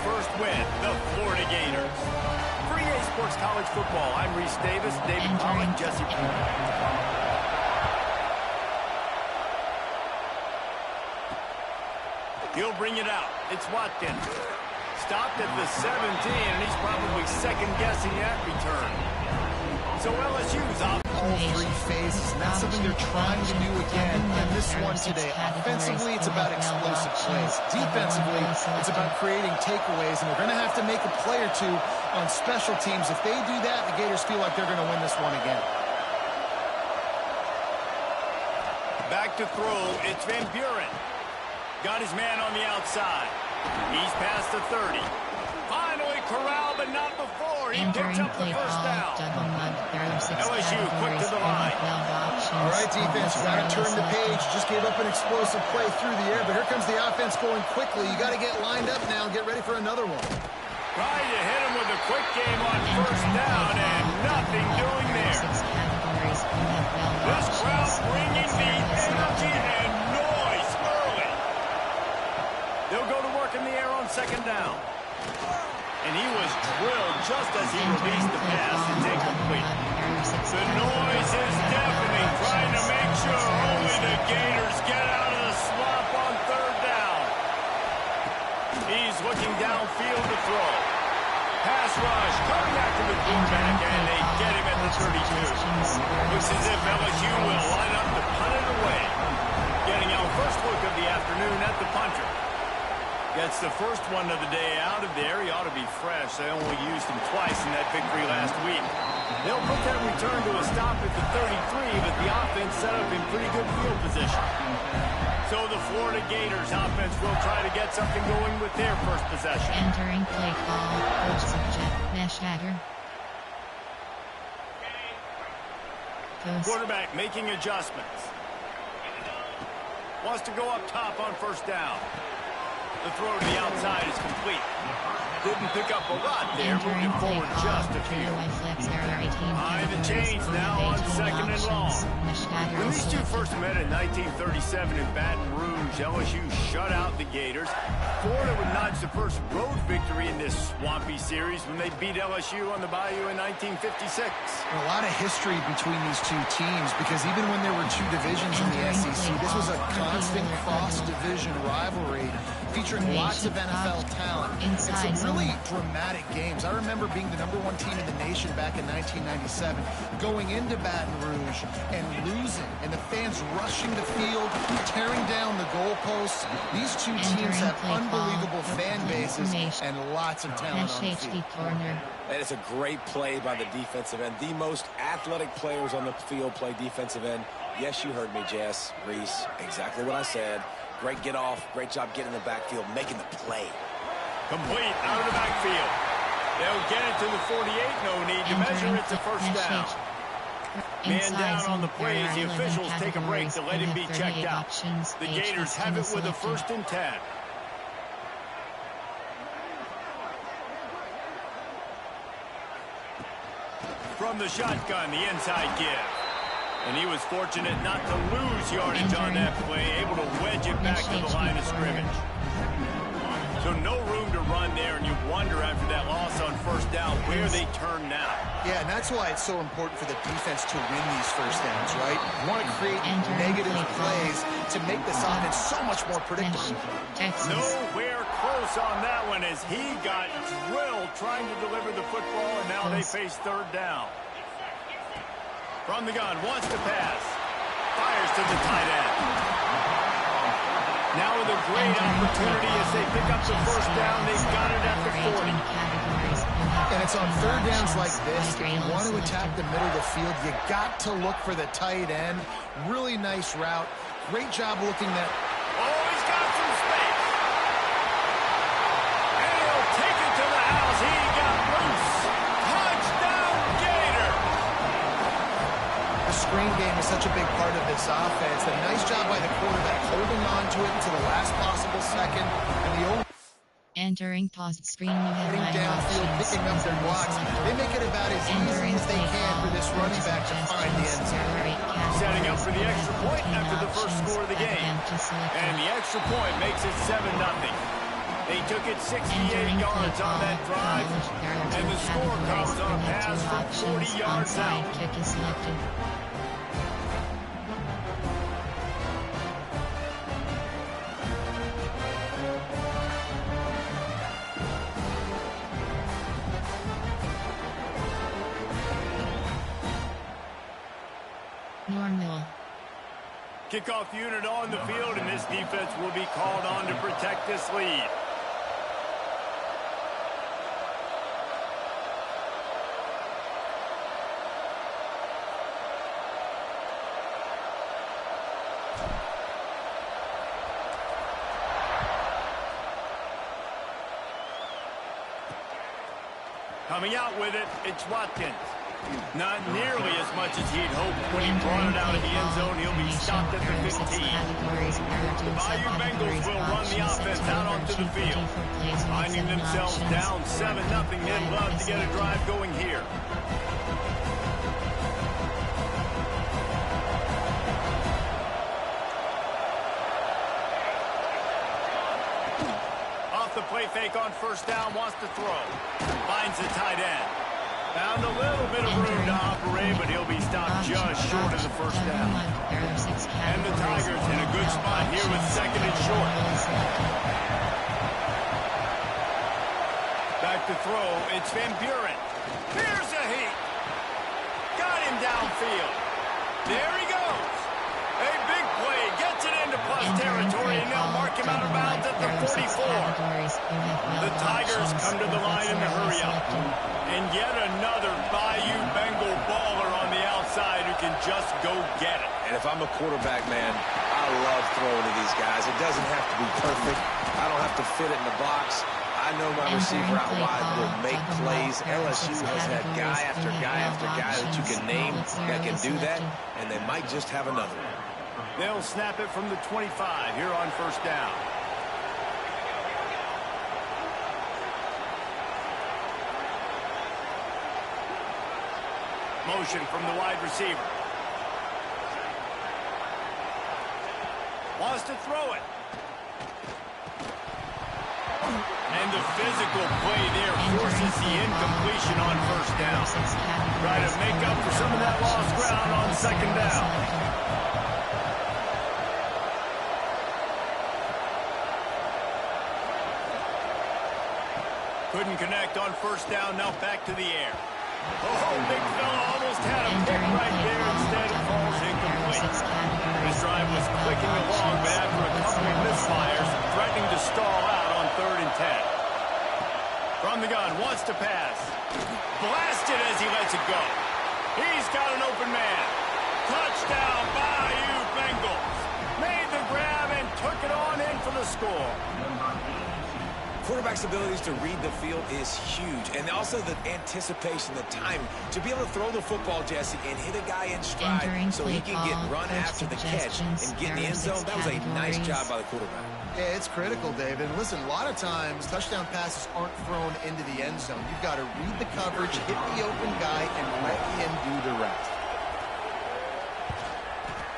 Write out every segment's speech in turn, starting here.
first win, the Florida Gators. For EA Sports College Football, I'm Reese Davis, David Pollock, Jesse He'll bring it out. It's Watkins. Stopped at the 17, and he's probably second-guessing that return. So LSU's off. All three phases, and that's something they're trying to do again in this one today. Offensively, it's about explosive plays. Defensively, it's about creating takeaways, and they're going to have to make a play or two on special teams. If they do that, the Gators feel like they're going to win this one again. Back to throw, it's Van Buren. Got his man on the outside. He's past the 30. Finally corralled, but not before. He picks up the first down. LSU quick to the line. All right, defense, you got to turn the page. Just gave up an explosive play through the air, but here comes the offense going quickly. You got to get lined up now and get ready for another one. Trying to hit him with a quick game on first down, and nothing doing there. This crowd bringing the energy and noise early. They'll go to work in the air on second down. And he was drilled just as he released the pass. It's incomplete. The noise is deafening, trying to make sure only the Gators get out of the swamp on third down. He's looking downfield to throw. Pass rush, coming after the quarterback, and they get him at the 32. Looks as if LSU will line up to punt it away. Getting our first look of the afternoon at the punter. Gets the first one of the day out of there. He ought to be fresh. They only used him twice in that victory last week. They'll put that return to a stop at the 33, but the offense set up in pretty good field position. So the Florida Gators offense will try to get something going with their first possession. Entering play call, Coach Subject, Meshatter. Quarterback making adjustments. Wants to go up top on first down. The throw to the outside is complete. Didn't pick up a lot there, moving forward just a few. High the chains now on second and long. When these two first met in 1937 in Baton Rouge, LSU shut out the Gators. Florida would notch the first road victory in this swampy series when they beat LSU on the Bayou in 1956. A lot of history between these two teams because even when there were two divisions in the SEC, this was a constant cross-division rivalry featuring lots of NFL talent. And some really dramatic games. I remember being the #1 team in the nation back in 1997, going into Baton Rouge and losing, and the fans rushing the field, tearing down the goalposts. These two teams have unbelievable fan bases and lots of talent on the field. That is a great play by the defensive end. The most athletic players on the field play defensive end. Yes, you heard me, Jess, Reese. Exactly what I said. Great get off. Great job getting in the backfield, making the play. Complete out of the backfield. They'll get it to the 48. No need to measure it to first down. Man down on the plays. The officials take a break to let him be checked out. The Gators have it with a 1st and 10. From the shotgun, the inside give. And he was fortunate not to lose yardage on that play, able to wedge it back to the line of scrimmage. So no room to run there, and you wonder after that loss on first down where they turn now. Yeah, and that's why it's so important for the defense to win these first downs, right? You want to create negative plays to make this offense so much more predictable. Nowhere close on that one as he got drilled trying to deliver the football, and now they face third down. From the gun, wants to pass. Fires to the tight end. Now with a great opportunity as they pick up the first down. They've got it at the 40. And it's on third downs like this. If you want to attack the middle of the field, you got to look for the tight end. Really nice route. Great job looking that. Oh, he's got some space. And he'll take it to the house. He got loose. Touchdown, Gator. The screen game is such a big part of this offense. A nice job by the quarterback holding on to it until the last possible second. And the old entering pause screen, you have downfield, picking up their blocks. They make it about as easy as they can for this running back to find the end zone. Setting up for the extra point after the first score of the game. And the extra point makes it 7-0. They took it 68 yards on that drive, and the score comes on a pass from 40 yards out. Kick is selected. Normal. Kickoff unit on the field, and this defense will be called on to protect this lead. Coming out with it, it's Watkins. Not nearly as much as he'd hoped when he brought it out of the end zone. He'll be stopped at the 15. The Bayou Bengals will run the offense out onto the field. Finding themselves down 7-0, they'd love to get a drive going here. Off the play fake on first down, wants to throw. Finds the tight end. Found a little bit of room to operate, but he'll be stopped just short of the first down. And the Tigers in a good spot here with second and short. Back to throw, it's Van Buren. Here's a heat. Got him downfield. There he goes. A big play, gets it into plus territory, and they'll mark him out of bounds at the 44. The Tigers come to the line in the hurry-up. And yet another Bayou Bengal baller on the outside who can just go get it. And if I'm a quarterback, man, I love throwing to these guys. It doesn't have to be perfect. I don't have to fit it in the box. I know my receiver out wide will make plays. LSU has had guy after guy after guy that you can name that can do that, and they might just have another one. They'll snap it from the 25 here on first down. Motion from the wide receiver. Wants to throw it. And the physical play there forces the incompletion on first down. Try to make up for some of that lost ground on second down. Couldn't connect on first down, now back to the air. Oh, big fella almost had a pick right there. Instead, it falls incomplete. This drive was clicking along, but after a couple of misfires, threatening to stall out on 3rd and 10. From the gun, wants to pass. Blasted as he lets it go. He's got an open man. Touchdown, Bayou Bengals. Made the grab and took it on in for the score. Quarterback's abilities to read the field is huge, and also the anticipation, the time to be able to throw the football, Jesse, and hit a guy in stride so he can get run after the catch and get in the end zone. That was a nice job by the quarterback. Yeah, it's critical, David. And listen, a lot of times touchdown passes aren't thrown into the end zone. You've got to read the coverage, hit the open guy, and let him do the rest.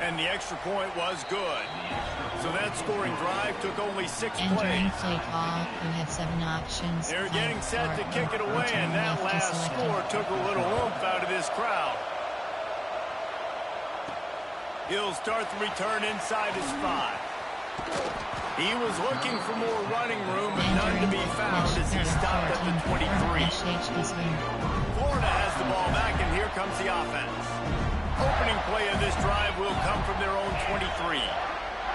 And the extra point was good. So that scoring drive took only 6 plays. Play call, you had 7 options. They're getting set to kick it away, and that last score took a little oomph out of this crowd. He'll start the return inside his 5. He was looking for more running room, but none to be found as he stopped at the 23. Florida has the ball back, and here comes the offense. Opening play of this drive will come from their own 23.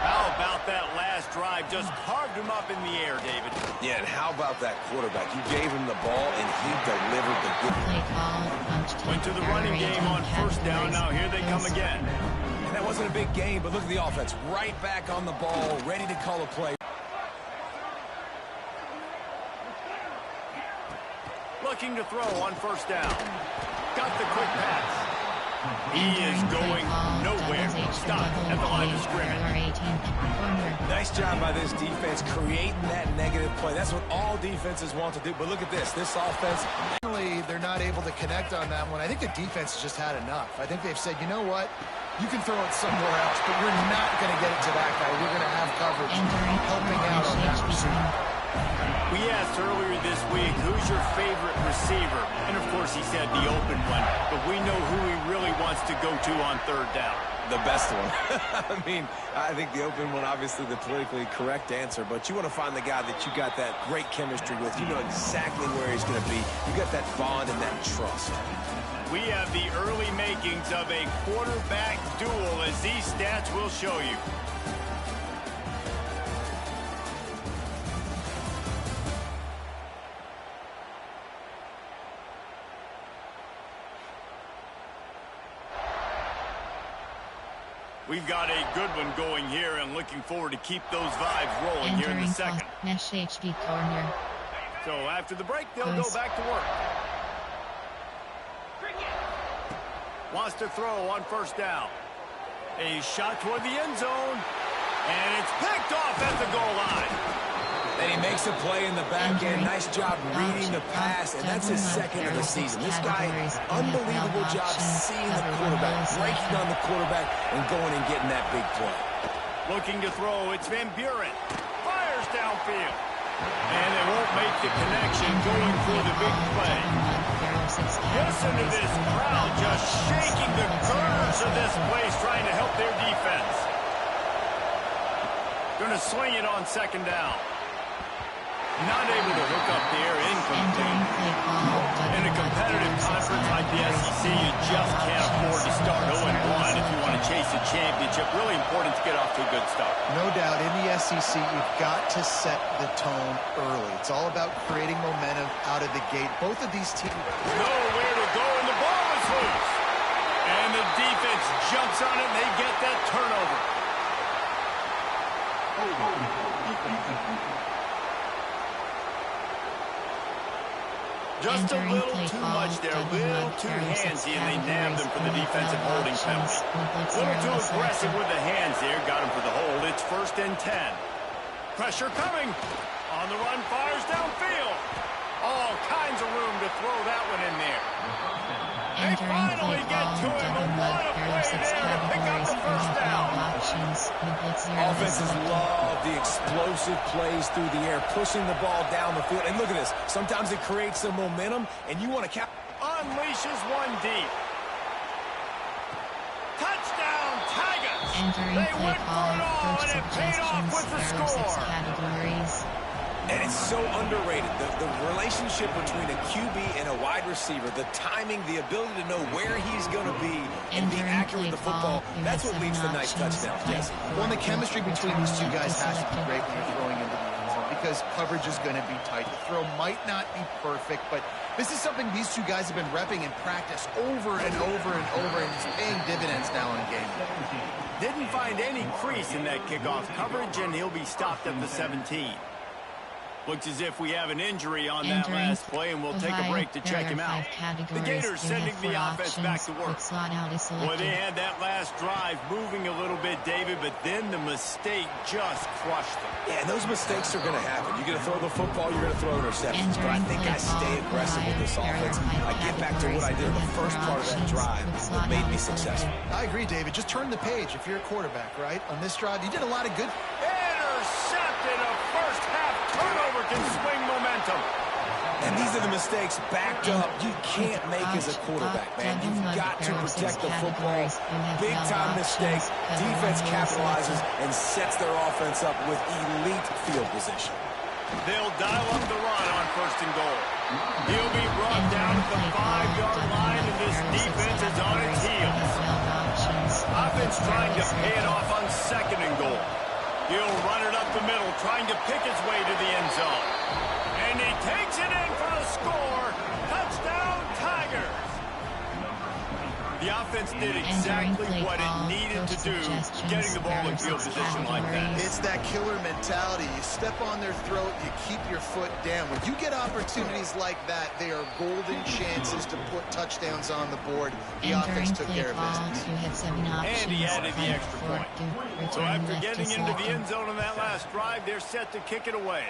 How about that last drive? Just carved him up in the air, David. Yeah, and how about that quarterback? You gave him the ball, and he delivered the good. Went to the running game on first down. Now here they come again. And that wasn't a big game, but look at the offense. Right back on the ball, ready to call a play. Looking to throw on first down. Got the quick pass. He is going nowhere. Stop at the line of scrimmage. Nice job by this defense creating that negative play. That's what all defenses want to do. But look at this. This offense. They're not able to connect on that one. I think the defense has just had enough. I think they've said, you know what? You can throw it somewhere else, but you're not going to get it to that guy. We're going to have coverage helping out on that receiver. asked earlier this week, who's your favorite receiver? And, of course, he said the open one. But we know who he really wants to go to on third down. The best one. I mean, I think the open one, obviously the politically correct answer, but you want to find the guy that you got that great chemistry with. You know exactly where he's going to be. You got that bond and that trust. We have the early makings of a quarterback duel, as these stats will show you. We've got a good one going here and looking forward to keep those vibes rolling here in the second. Mesh HD corner. So after the break, they'll go back to work. Wants to throw on first down. A shot toward the end zone. And it's picked off at the goal line. And he makes a play in the back end. Nice job reading the pass, and that's his second of the season. This guy, unbelievable job seeing the quarterback, breaking on the quarterback, and going and getting that big play. Looking to throw, it's Van Buren. Fires downfield. And they won't make the connection going for the big play. Listen to this crowd just shaking the girders of this place, trying to help their defense. Going to swing it on second down. Not able to hook up there, incomplete. In a competitive conference like the SEC, you just can't afford to start 0-1 if you want to chase a championship. Really important to get off to a good start. No doubt, in the SEC, you've got to set the tone early. It's all about creating momentum out of the gate. Both of these teams... Nowhere to go, and the ball is loose. And the defense jumps on it, and they get that turnover. Just a little too much there, a little too handsy, and they nabbed him for the defensive holding penalty. A little too aggressive with the hands there, got him for the hold. It's 1st and 10. Pressure coming. On the run, fires downfield. All kinds of room to throw that one in there. They finally get to him, and what a play there to pick up the first down. Offenses love the explosive plays through the air, pushing the ball down the field. And look at this. Sometimes it creates some momentum, and you want to unleashes one deep. Touchdown, Tigers. They went for it all, and it paid off with the score. And it's so underrated. The relationship between a QB and a wide receiver, the timing, the ability to know where he's going to be and be accurate with the football, that's what leads to nice touchdowns, Jesse. Well, and the chemistry between these two guys has to be great when you're throwing into the end zone because coverage is going to be tight. The throw might not be perfect, but this is something these two guys have been repping in practice over and over and over, and it's paying dividends now in game. Didn't find any crease in that kickoff coverage, and he'll be stopped at the 17. Looks as if we have an injury on that last play, and we'll take a break to check him out. The Gators sending the offense back to work. Boy, they had that last drive moving a little bit, David, but then the mistake just crushed them. Yeah, and those mistakes are going to happen. You're going to throw the football, you're going to throw interceptions. But I think I stay aggressive with this offense. I get back to what I did in the first part of that drive that made me successful. I agree, David. Just turn the page if you're a quarterback, right? On this drive, you did a lot of good. Intercepted, a first half turnover can swing momentum. And these are the mistakes backed up you can't make as a quarterback, man. You've got to protect the football. Big-time mistake. Defense capitalizes and sets their offense up with elite field position. They'll dial up the run on 1st and goal. He'll be brought down at the 5-yard line, and this defense is on its heels. Offense trying to pay it off on 2nd and goal. He'll run it up the middle, trying to pick his way to the end zone. And he takes it in for the score. Touchdown, Tigers. The offense did exactly what it needed to do, getting the ball in field position like that. It's that killer mentality. You step on their throat, you keep your foot down. When you get opportunities like that, they are golden chances to put touchdowns on the board. The offense took care of business. And he added the extra point. So after getting into the end zone on that last drive, they're set to kick it away.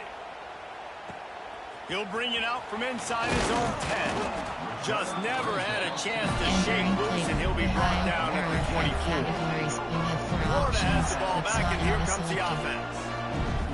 He'll bring it out from inside his own 10. Just never had a chance to shake loose, and he'll be brought down at the 24. Florida has the ball back, and here comes the offense.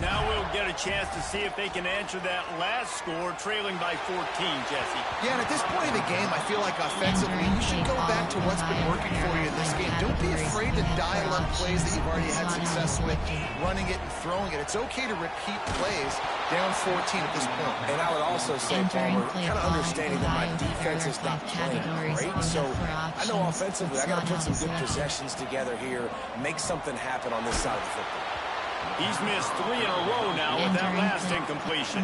Now we'll get a chance to see if they can answer that last score, trailing by 14, Jesse. Yeah, and at this point in the game, I feel like offensively, you should go back to what's been working for you in this game. Don't be afraid to dial up plays that you've already had success with, running it and throwing it. It's okay to repeat plays down 14 at this point. And I would also say, Palmer, kind of understanding that my defense is not playing great, so I know offensively I got to put some good possessions together here, make something happen on this side of the football. He's missed 3 in a row now with that last incompletion.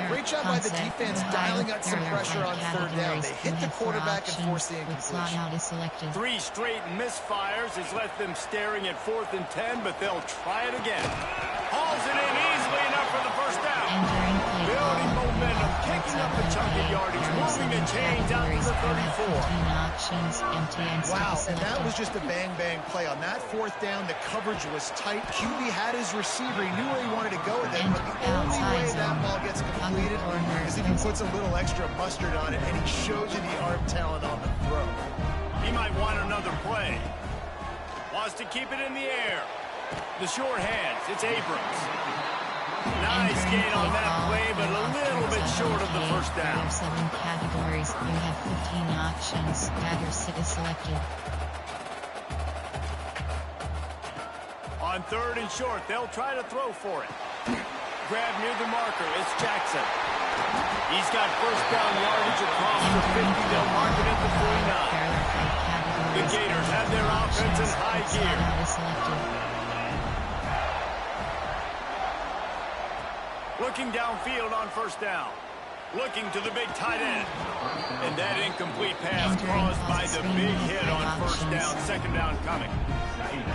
Great job by the defense dialing out some pressure on third down. They hit the quarterback and force the incompletion. 3 straight misfires has left them staring at 4th and 10, but they'll try it again. Hauls it in easily enough for the first down. Building momentum, kicking up a chunk of yardage, moving the chains out to the 34. Wow, and that was just a bang-bang play. On that 4th down, the coverage was tight. QB had his receiver. He knew where he wanted to go with it, but the only way that ball gets completed is if he puts a little extra mustard on it, and he shows you the arm talent on the throw. He might want another play. Wants to keep it in the air. The short hands, it's Abrams. Nice gain on that play, but a little bit short of the first down. 7 categories. You have 15 options. Gather sit is selected. On 3rd and short, they'll try to throw for it. Grab near the marker, it's Jackson. He's got first down yardage across the 50. They'll mark it at the 49. The Gators have their offense in high gear. Looking downfield on first down. Looking to the big tight end. And that incomplete pass caused by the big hit on first down. 2nd down coming.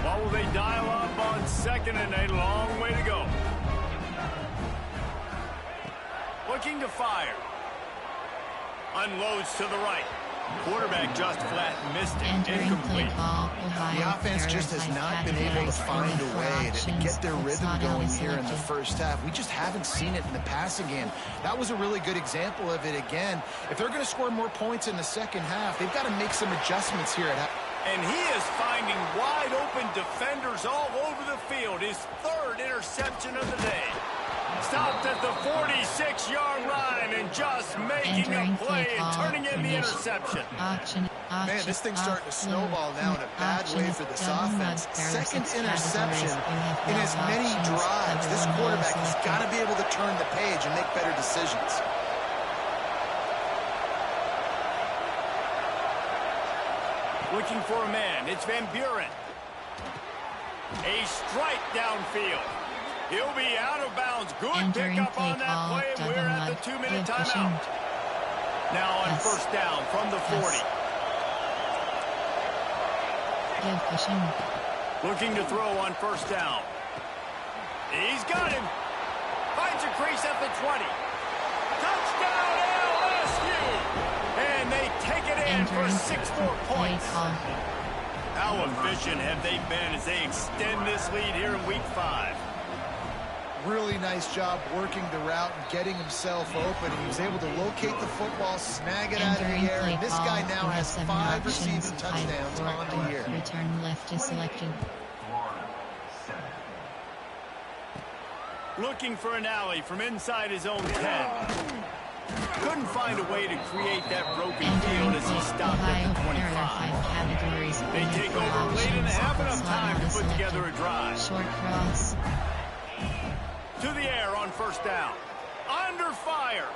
What will they dial up on 2nd and a long way to go? Looking to fire. Unloads to the right. Quarterback just flat missed it. Incomplete. The offense just has not been able to find a way to get their rhythm going here in the first half. We just haven't seen it in the passing game. That was a really good example of it again. If they're going to score more points in the second half, they've got to make some adjustments here at half. And he is finding wide open defenders all over the field. His 3rd interception of the day. Stopped at the 46-yard line and just making a play and turning in the interception. Man, this thing's starting to snowball now in a bad way for this offense. 2nd interception in as many drives. This quarterback has got to be able to turn the page and make better decisions. Looking for a man. It's Van Buren. A strike downfield. He'll be out of bounds. Good pickup on that play, and we're at the 2-minute timeout. Now on first down from the 40. Looking to throw on first down. He's got him. Finds a crease at the 20. Touchdown LSU! And they take it in for 6 more points. How efficient have they been as they extend this lead here in week 5? Really nice job working the route and getting himself open. He was able to locate the football, snag it out of the air, and this guy now has 5 receiving touchdowns on the year. Return left is selected. Looking for an alley from inside his own 10. Couldn't find a way to create that broken field as he stopped at the 25. They take over late in the half, enough time to put together a drive. Short cross. To the air on first down. Under fire.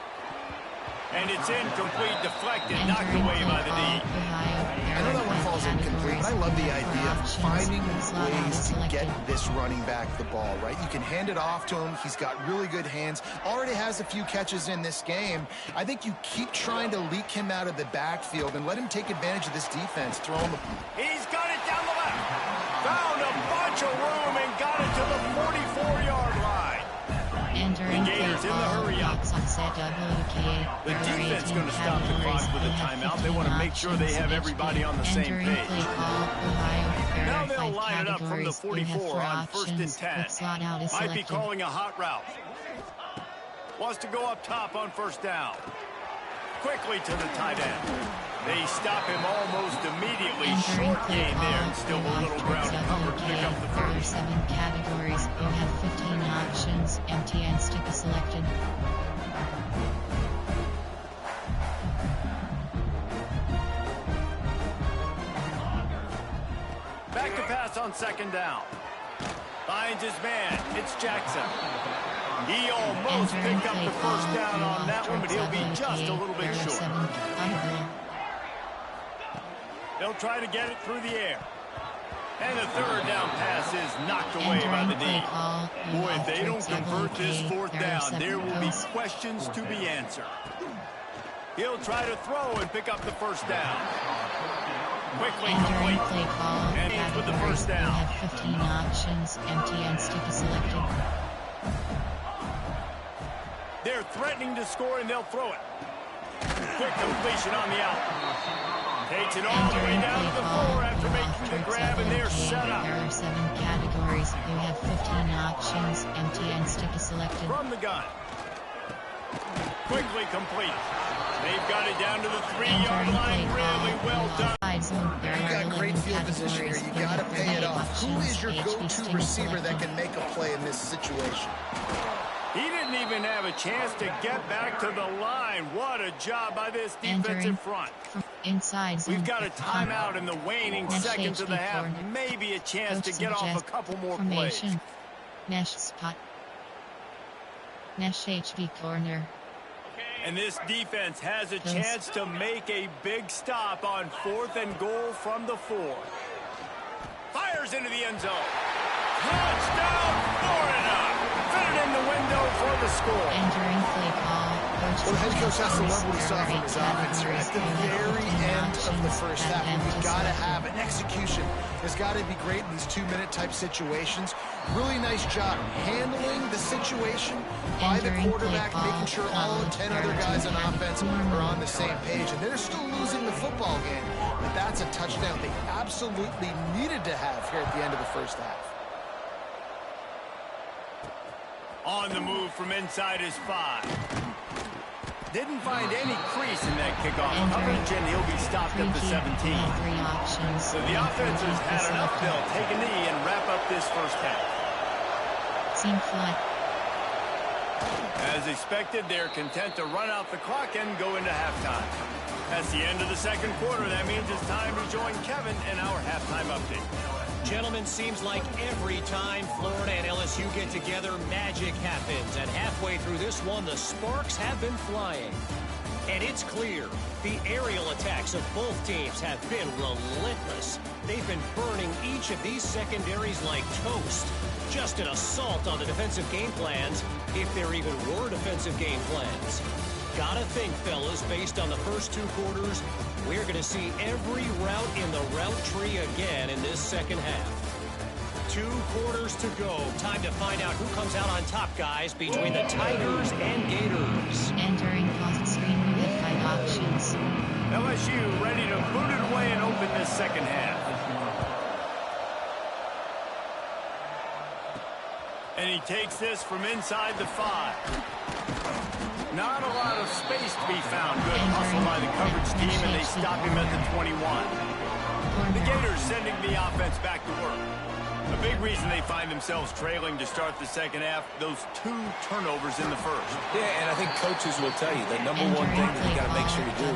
And it's incomplete, deflected, knocked away by the D. I know that one falls incomplete, but I love the idea of finding ways to get this running back the ball, right? You can hand it off to him. He's got really good hands. Already has a few catches in this game. I think you keep trying to leak him out of the backfield and let him take advantage of this defense. Throw him. He's got it down the left. Found a bunch of room and got it to the 44-yard line. The Gators in the hurry-up. The defense is going to stop the clock with a timeout. They want to make sure they have everybody on the same page. Now they'll line it up from the 44 on 1st and 10. Might be calling a hot route. Wants to go up top on first down. Quickly to the tight end. They stop him almost immediately. Short gain there, and still a little ground to cover to pick up the There are first. 7 categories. You have 15 options. Empty and sticky selected. Back to pass on second down. Finds his man. It's Jackson. He almost Entering picked up play the first call, down on that one, but he'll be towards just a little bit There are short. 7 audible. They'll try to get it through the air. And the third down pass is knocked away by the Entering D. play call, Boy, if they don't towards convert this WK, fourth there are down, 7 there will be goals. questions to be answered. He'll try to throw and pick up the first down. Quickly Entering complete. play call, And he's with the categories. first You down. have 15 options. Empty and sticky selected. They're threatening to score, and they'll throw it. Quick completion on the out. Takes it all the way down to the floor after making the grab, and they're set up. There are 7 categories. You have 15 options. Empty and sticky selected. From the gun. Quickly complete. They've got it down to the 3-yard Entering line. play Really call, well done. offside zone. There You are got 11 great field position here. categories. You got to have pay it 30 off. Who options. is your HB go-to sticky receiver that selected. can make a play in this situation? He didn't even have a chance to get back to the line. What a job by this defensive Entering front. from inside zone. We've got a timeout in the waning Mesh seconds of the HB half. corner. Maybe a chance Coach to get off a suggests couple more plays. formation. Mesh spot. Mesh HB corner. And this defense has a Yes. chance to make a big stop on 4th and goal from the 4. Fires into the end zone. Touchdown, Florida! Fit it in the window for the score. Entering play call. Well, the head coach has to love what he saw from his offense here. At the very end of the first half, we've got to have it. Execution has got to be great in these 2-minute type situations. Really nice job handling the situation by the Entering quarterback, play making sure ball, all 10 other guys on offense normal. are on the same page. And they're still losing the football game, but that's a touchdown they absolutely needed to have here at the end of the first half. On the move from inside his 5. Didn't find any crease in that kickoff coverage, and he'll be stopped at the 17. 3 options. So the offense has had enough. They'll take a knee and wrap up this first half. Seam flat. As expected, they're content to run out the clock and go into halftime. That's the end of the second quarter. That means it's time to join Kevin in our halftime update. Gentlemen, seems like every time Florida and LSU get together, magic happens. And halfway through this one, the sparks have been flying. And it's clear, the aerial attacks of both teams have been relentless. They've been burning each of these secondaries like toast. Just an assault on the defensive game plans, if there even were defensive game plans. Gotta think, fellas, based on the first 2 quarters, we're going to see every route in the route tree again in this second half. 2 quarters to go. Time to find out who comes out on top, guys, between the Tigers and Gators. Entering cost screen. You have 5 options. LSU ready to boot it away and open this second half. And he takes this from inside the 5. Not a lot of space to be found. Good hustle by the coverage team, and they stop him at the 21. The Gators sending the offense back to work. A big reason they find themselves trailing to start the second half, those 2 turnovers in the first. Yeah, and I think coaches will tell you the number one thing that you got to make sure you do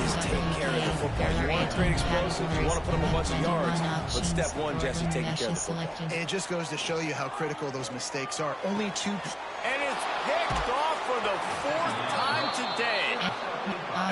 is take care of the football. You want to create explosives, you want to put up a bunch of yards, but step 1, Jesse, taking care of the football. And it just goes to show you how critical those mistakes are. Only 2. And it's picked off for the 4th time today.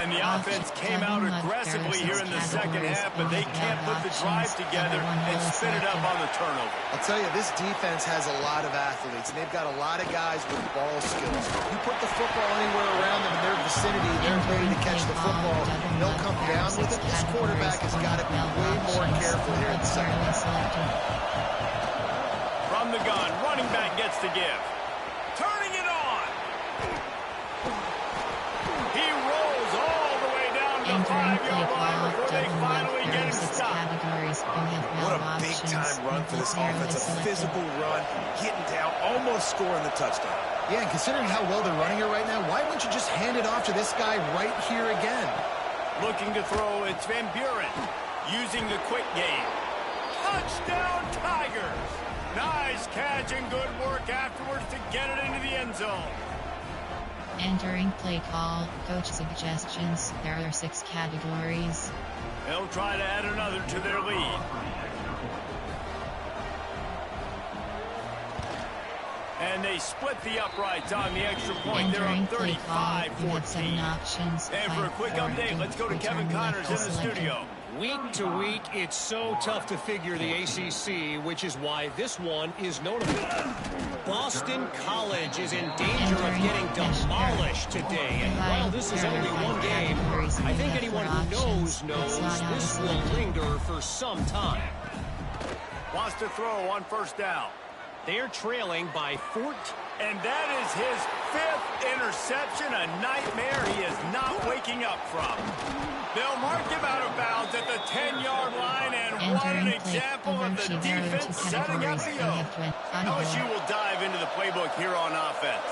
And the offense came out aggressively here in the second half, but they can't put the drive together and spin it up on the turnover. I'll tell you, this defense has a lot of athletes, and they've got a lot of guys with ball skills. You put the football anywhere around them in their vicinity, they're ready to catch the football. They'll come down with it. This quarterback has got to be way more careful here in the second half. From the gun, running back gets to give. Turning it on. He rolls all the way down to the 5-yard line before they finally get him stopped. What a big-time run for this offense. A physical run, getting down, almost scoring the touchdown. Yeah, and considering how well they're running it right now, why wouldn't you just hand it off to this guy right here again? Looking to throw, it's Van Buren. Using the quick game. Touchdown, Tigers! Nice catch and good work afterwards to get it into the end zone. Entering play call, coach suggestions. There are 6 categories. They'll try to add another to their lead. And they split the uprights on the extra point. They're up 35-14. And for a quick update, let's go to Kevin Connors in the studio. Week to week, it's so tough to figure the ACC, which is why this one is notable. Boston College is in danger of getting demolished today. And while this is only one game, I think anyone who knows this will linger for some time. Wants to throw on first down. They're trailing by 14. And that is his 5th interception, a nightmare he is not waking up from. They'll mark him out of bounds at the 10-yard line, and what an example of the defense setting up the oath. LSU will dive into the playbook here on offense.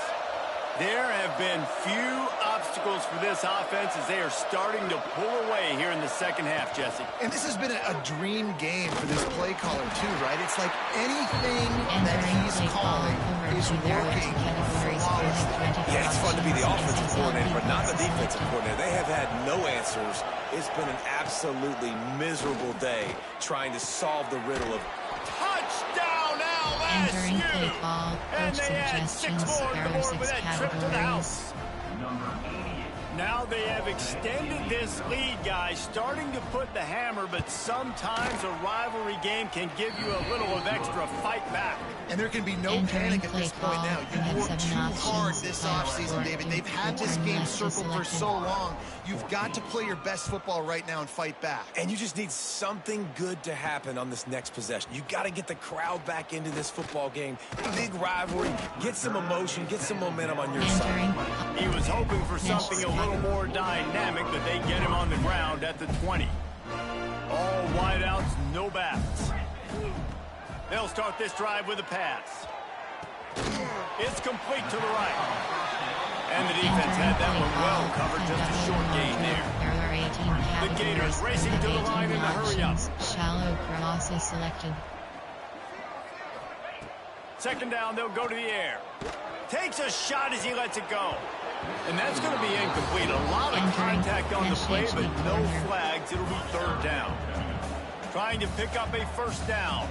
There have been few obstacles for this offense as they are starting to pull away here in the second half, Jesse. And this has been a dream game for this play caller, too, right? It's like anything that he's calling is working flawlessly. Yeah, it's fun to be the offensive coordinator, but not the defensive coordinator. They have had no answers. It's been an absolutely miserable day trying to solve the riddle of touchdown LSU! And they add 6 more to the board with that trip to the house. Now they have extended this lead, guys, starting to put the hammer, but sometimes a rivalry game can give you a little of extra fight back. And there can be no panic at this point now. You've worked too hard this offseason, David. They've had this game circled for so long. You've got to play your best football right now and fight back. And you just need something good to happen on this next possession. You got to get the crowd back into this football game. Big rivalry. Get some emotion. Get some momentum on your side. He was hoping for something a little more dynamic, but they get him on the ground at the 20. All wideouts, no backs. They'll start this drive with a pass. It's complete to the right. And the defense had that one well covered, just a short gain there. The Gators racing to the line in the hurry-up. Shallow cross is selected. Second down, they'll go to the air. Takes a shot as he lets it go. And that's going to be incomplete. A lot of contact on the play, but no flags. It'll be third down. Trying to pick up a first down.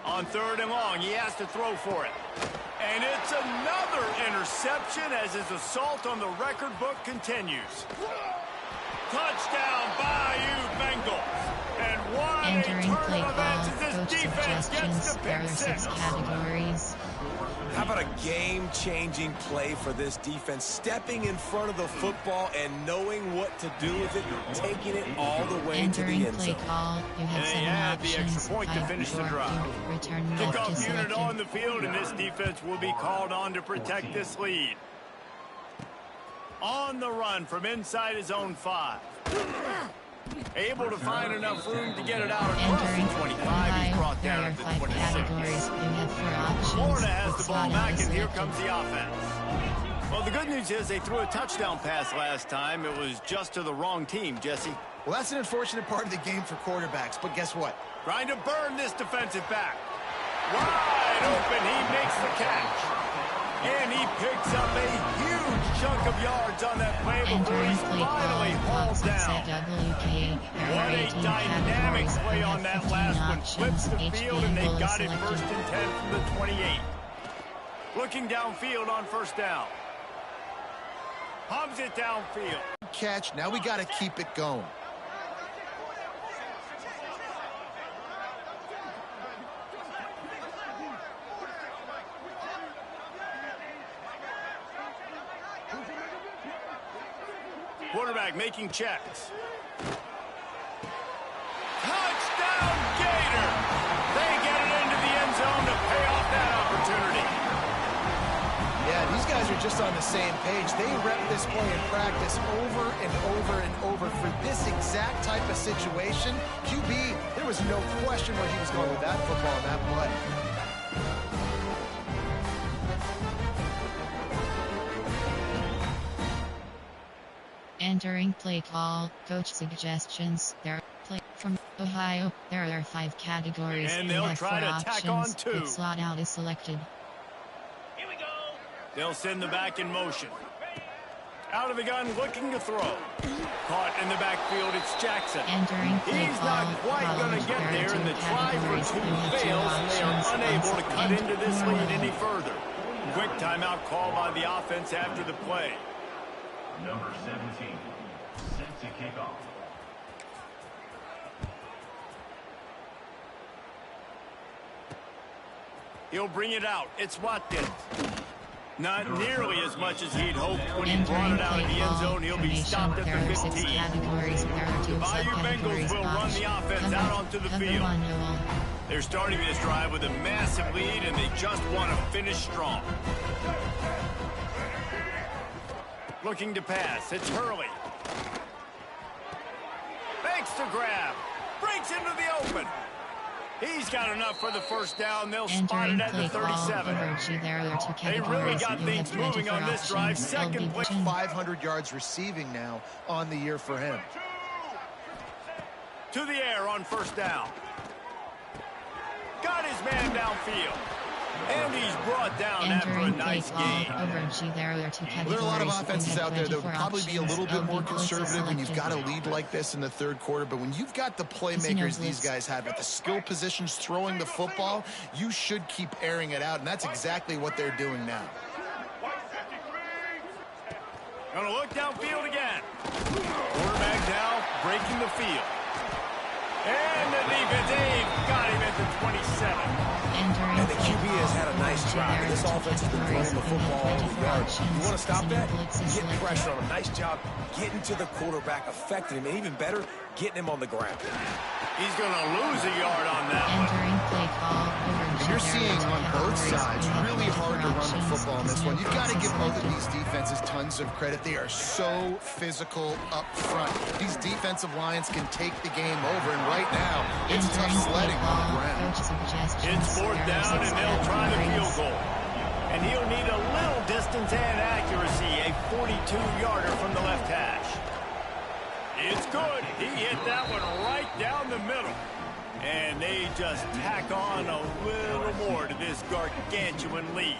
On third and long, he has to throw for it. And it's another interception as his assault on the record book continues. Touchdown, Bayou Bengals. And what a turn of events as this defense gets to pick 6. Categories. How about a game-changing play for this defense? Stepping in front of the football and knowing what to do with it, taking it all the way to the end zone. You have 7 options. The extra point to finish the drive. Kickoff unit on the field, and this defense will be called on to protect this lead. On the run from inside his own 5. Able to find enough room to get it out across the 25. He's brought down at the 26. Florida has the ball back, and here comes the offense. Well, the good news is they threw a touchdown pass last time. It was just to the wrong team, Jesse. Well, that's an unfortunate part of the game for quarterbacks, but guess what? Trying to burn this defensive back. Wide open, he makes the catch. And he picks up a huge chunk of yards on that play before he's finally hauled down. What a dynamic play on that last one. Flips the field, and they got it first and 10 from the 28. Looking downfield on first down. Pumps it downfield. Catch. Now we got to keep it going. Quarterback making checks. Touchdown, Gator! They get it into the end zone to pay off that opportunity. Yeah, these guys are just on the same page. They rep this play in practice over and over and over for this exact type of situation. QB, there was no question where he was going with that football and that play. Entering play call, coach suggestions. There play from Ohio. There are 5 categories. And You they'll have try 4 to tack on options. 2. Pick slot out is selected. Here we go. They'll send the back in motion. Out of the gun, looking to throw. Caught in the backfield, it's Jackson. Entering play He's call, not quite going to college. get There are there, 2 and the try for categories. 2 You have 2 fails, and they are options. unable to cut And into this more lead than. any further. Quick timeout call by the offense after the play. Number 17, set to kick off. He'll bring it out. It's Watkins. Not nearly as much as he'd hoped when he brought Entering it out of play the end call, zone. He'll be formation. stopped at There the are 6 15. categories. There are 2 The Bayou subcategories. Bengals will run the offense out onto the field. They're starting this drive with a massive lead, and they just want to finish strong. Looking to pass. It's Hurley. Makes the grab. Breaks into the open. He's got enough for the first down. They'll spot it at the 37. They really got things moving on this drive. Second play. 500 yards receiving now on the year for him. To the air on first down. Got his man downfield. And he's brought down after a nice game. There are a lot of offenses out there that would probably be a little bit more conservative when you've got a lead like this in the third quarter. But when you've got the playmakers these guys have at the skill positions throwing the football, you should keep airing it out. And that's exactly what they're doing now. Gonna look downfield again. Quarterback now breaking the field. And the defense, they've got him at the 27. And the QB has had a nice drive. This offense has been throwing the football all the yards. You want to stop that? Get pressure on him. Nice job getting to the quarterback, affecting him, and even better, getting him on the ground. He's going to lose a yard on that one. And you're seeing on both sides really hard to run the football in this one. You've got to give both of these defenses tons of credit. They are so physical up front. These defensive lines can take the game over, and right now, it's tough sledding on the ground. It's 4th down, and they'll try the field goal. And he'll need a little distance and accuracy, a 42-yarder from the left hash. It's good. He hit that one right down the middle. And they just tack on a little more to this gargantuan lead.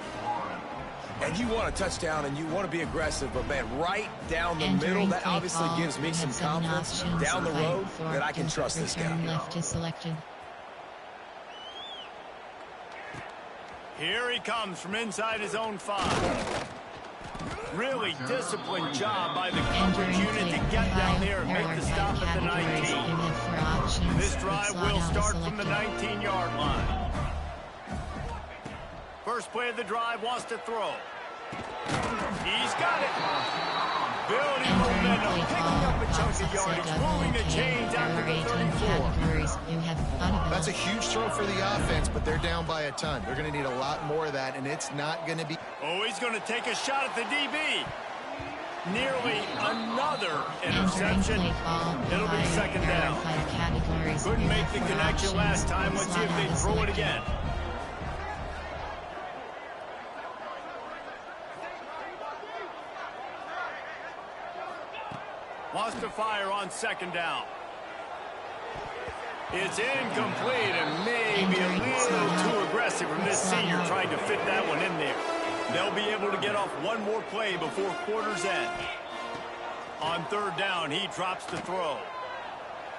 And you want a touchdown, and you want to be aggressive, but, man, right down the middle, that obviously gives me some confidence down the road that I can trust this guy. Left is selected. Here he comes from inside his own 5. Really disciplined job by the coverage unit to get down there and make the stop at the 19. This drive will start from the 19-yard line. First play of the drive, wants to throw. He's got it. Building momentum, picking up a chunk of yardage, moving the chains out to the 34. That's a huge throw for the offense, but they're down by a ton. They're going to need a lot more of that, and it's not going to be... Oh, he's going to take a shot at the DB. Nearly another interception. It'll be 2nd down. Couldn't make the connection last time. Let's see if they throw it again. Wants to fire on 2nd down. It's incomplete and maybe a little too aggressive from this senior trying to fit that one in there. They'll be able to get off one more play before quarter's end. On 3rd down, he drops the throw.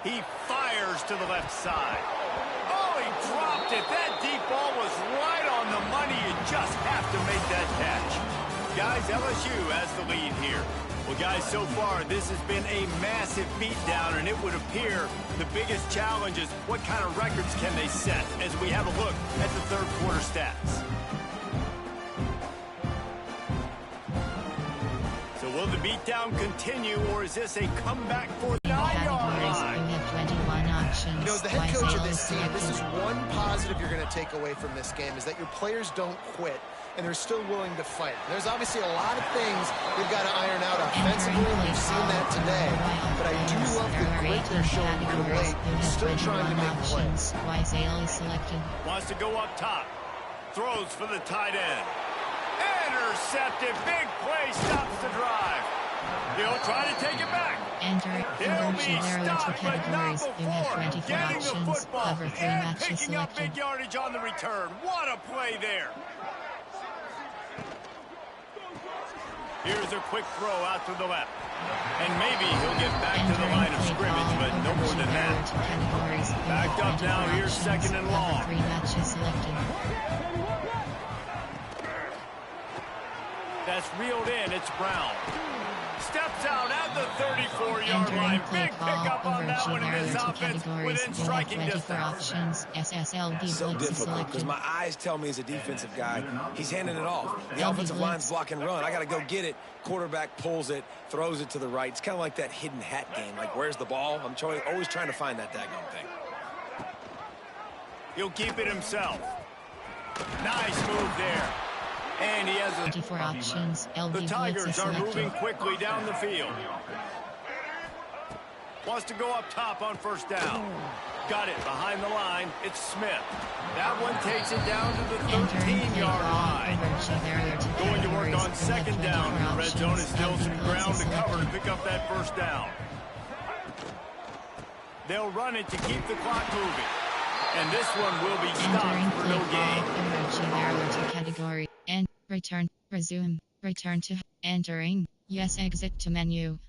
He fires to the left side. Oh, he dropped it. That deep ball was right on the money. You just have to make that catch. Guys, LSU has the lead here. Well, guys, so far, this has been a massive beatdown, and it would appear the biggest challenge is what kind of records can they set as we have a look at the 3rd quarter stats. So will the beatdown continue, or is this a comeback for the 9-yard line? You know, as the head coach of this team, this is one positive you're going to take away from this game, is that your players don't quit, and they're still willing to fight. There's obviously a lot of things they've got to iron out offensively, and we've seen that today. But I do love the grit they're showing here late, still trying to make plays. Wants to go up top. Throws for the tight end. Intercepted. Big play stops the drive. He'll try to take it back. Enter He'll be emerging there are two stopped, but not categories. You have before 24 getting the options. football Cover 3 and matches picking up selected. big yardage on the return. What a play there. Here's a quick throw out to the left. And maybe he'll get back to the line of scrimmage, but no more than that. Backed up now, here's second and long. 3 matches selected. That's reeled in, it's Brown. Steps out at the 34-yard line. Big pickup on that one in this offense within striking distance. Options. SSLD So blitz difficult because selected. my eyes tell me as a defensive guy, he's handing it off. The offensive line's block and run. I got to go get it. Quarterback pulls it, throws it to the right. It's kind of like that hidden hat game. Like, where's the ball? I'm always trying to find that daggone thing. He'll keep it himself. Nice move there. And he has 24 options. LB the blitz Tigers is are selected. moving quickly down the field. Wants to go up top on first down. Got it behind the line. It's Smith. That one takes it down to the 13-yard line. Going to work on second down. The red zone is still some ground to cover to pick up that first down. They'll run it to keep the clock moving. And this one will be stopped for no gain. Emerging there are 2 categories. And return, resume, return to, entering, yes, exit to menu.